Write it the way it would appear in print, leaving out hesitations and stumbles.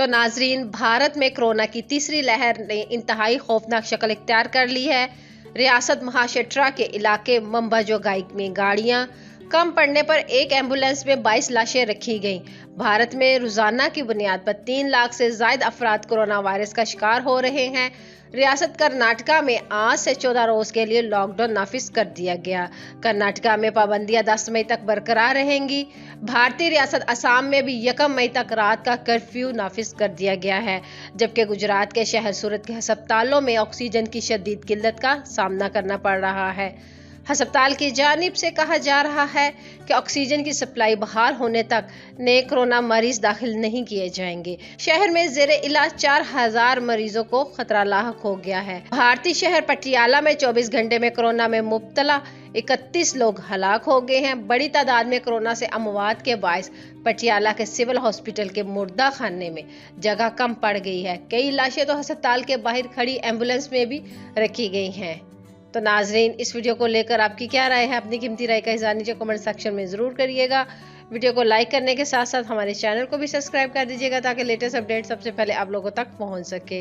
तो नाजरीन, भारत में कोरोना की तीसरी लहर ने इंतहाई खौफनाक शक्ल इख्तियार कर ली है। रियासत महाराष्ट्र के इलाके मंबाजोगाई में गाड़ियां कम पड़ने पर एक एम्बुलेंस में 22 लाशें रखी गईं। भारत में रोजाना की बुनियाद पर 3 लाख से ज्यादा अफराद कोरोना वायरस का शिकार हो रहे हैं। रियासत कर्नाटका में आज से 14 रोज के लिए लॉकडाउन नाफिज कर दिया गया। कर्नाटका में पाबंदियां 10 मई तक बरकरार रहेंगी। भारतीय रियासत असम में भी 1 मई तक रात का कर्फ्यू नाफिज कर दिया गया है, जबकि गुजरात के शहर सूरत के अस्पतालों में ऑक्सीजन की शदीद किल्लत का सामना करना पड़ रहा है। अस्पताल की जानिब से कहा जा रहा है कि ऑक्सीजन की सप्लाई बहाल होने तक नए कोरोना मरीज दाखिल नहीं किए जाएंगे। शहर में जेरे इलाज 4000 मरीजों को खतरा लाहक हो गया है। भारतीय शहर पटियाला में 24 घंटे में कोरोना में मुब्तला 31 लोग हलाक हो गए हैं। बड़ी तादाद में कोरोना से अमवात के बायस पटियाला के सिविल हॉस्पिटल के मुर्दा खाने में जगह कम पड़ गई है। कई लाशें तो अस्पताल के बाहर खड़ी एम्बुलेंस में भी रखी गई हैं। तो नाजरीन, इस वीडियो को लेकर आपकी क्या राय है? अपनी कीमती राय का इज़हार नीचे कमेंट सेक्शन में ज़रूर करिएगा। वीडियो को लाइक करने के साथ साथ हमारे चैनल को भी सब्सक्राइब कर दीजिएगा ताकि लेटेस्ट अपडेट सबसे पहले आप लोगों तक पहुंच सके।